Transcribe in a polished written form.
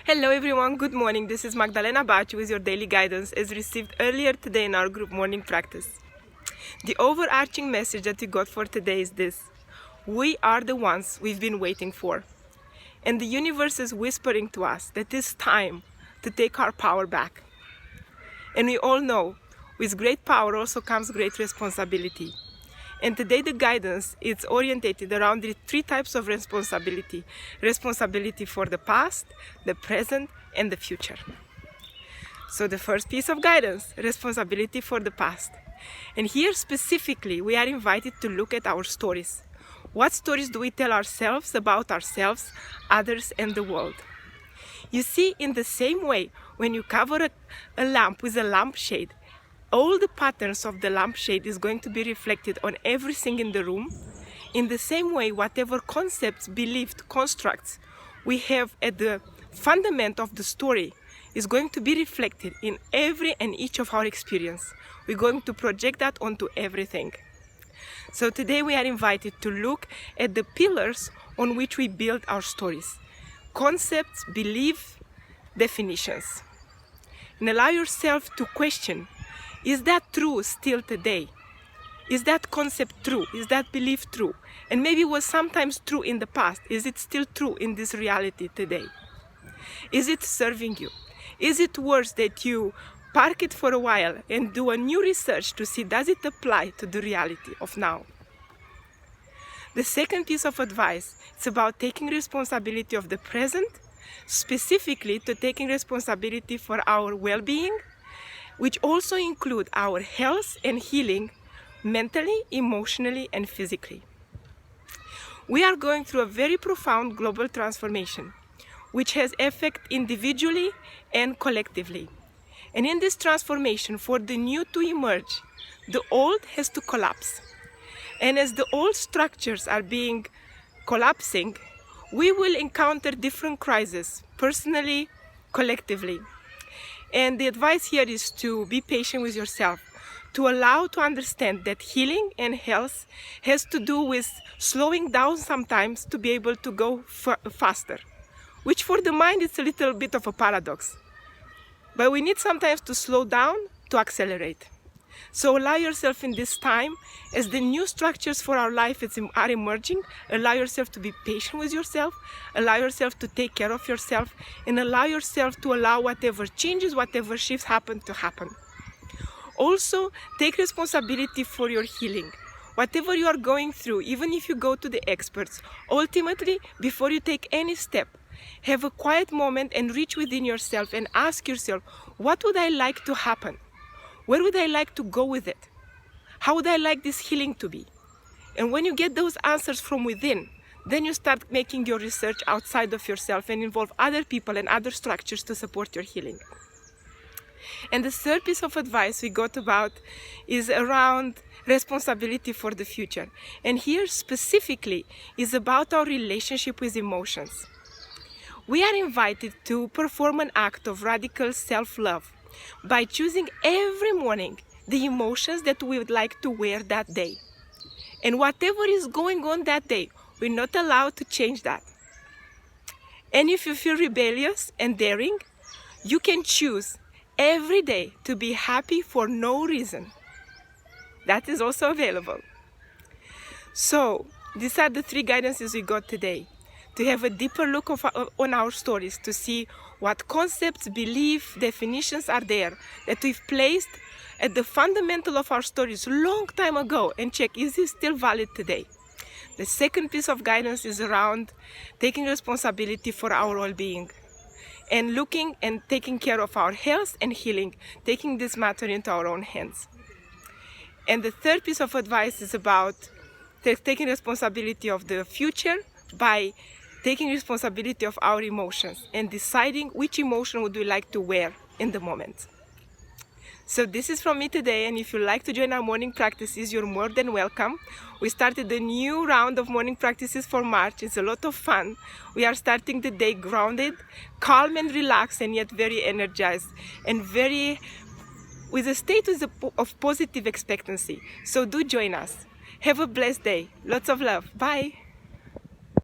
Hello everyone, good morning. This is Magdalena Baci with your daily guidance as received earlier today in our group morning practice. The overarching message that we got for today is this: we are the ones we've been waiting for. And the universe is whispering to us that it's time to take our power back. And we all know with great power also comes great responsibility. And today the guidance is orientated around the three types of responsibility. Responsibility for the past, the present, and the future. So the first piece of guidance, responsibility for the past. And here specifically, we are invited to look at our stories. What stories do we tell ourselves about ourselves, others, and the world? You see, in the same way, when you cover a lamp with a lampshade, all the patterns of the lampshade is going to be reflected on everything in the room. In the same way, whatever concepts, beliefs, constructs we have at the fundament of the story is going to be reflected in every and each of our experience. We're going to project that onto everything. So today we are invited to look at the pillars on which we build our stories. Concepts, beliefs, definitions. And allow yourself to question, is that true still today? Is that concept true? Is that belief true? And maybe it was sometimes true in the past. Is it still true in this reality today? Is it serving you? Is it worth that you park it for a while and do a new research to see does it apply to the reality of now? The second piece of advice is about taking responsibility of the present, specifically to taking responsibility for our well-being, which also include our health and healing mentally, emotionally, and physically. We are going through a very profound global transformation, which has effect individually and collectively. And in this transformation, for the new to emerge, the old has to collapse. And as the old structures are being collapsing, we will encounter different crises, personally, collectively. And the advice here is to be patient with yourself, to allow to understand that healing and health has to do with slowing down sometimes to be able to go faster, which for the mind is a little bit of a paradox. But we need sometimes to slow down to accelerate. So allow yourself in this time, as the new structures for our life are emerging, allow yourself to be patient with yourself, allow yourself to take care of yourself, and allow yourself to allow whatever changes, whatever shifts happen to happen. Also, take responsibility for your healing. Whatever you are going through, even if you go to the experts, ultimately, before you take any step, have a quiet moment and reach within yourself and ask yourself, what would I like to happen? Where would I like to go with it? How would I like this healing to be? And when you get those answers from within, then you start making your research outside of yourself and involve other people and other structures to support your healing. And the third piece of advice we got about is around responsibility for the future. And here specifically is about our relationship with emotions. We are invited to perform an act of radical self-love by choosing every morning the emotions that we would like to wear that day. And whatever is going on that day, we're not allowed to change that. And if you feel rebellious and daring, you can choose every day to be happy for no reason. That is also available. So, these are the three guidances we got today. To have a deeper look on our stories, to see what concepts, beliefs, definitions are there that we've placed at the fundamental of our stories long time ago and check, is this still valid today? The second piece of guidance is around taking responsibility for our well-being and looking and taking care of our health and healing, taking this matter into our own hands. And the third piece of advice is about taking responsibility of the future by taking responsibility of our emotions and deciding which emotion would we like to wear in the moment. So this is from me today, and if you'd like to join our morning practices, you're more than welcome. We started a new round of morning practices for March. It's a lot of fun. We are starting the day grounded, calm and relaxed, and yet very energized and with a state of positive expectancy. So do join us. Have a blessed day. Lots of love. Bye.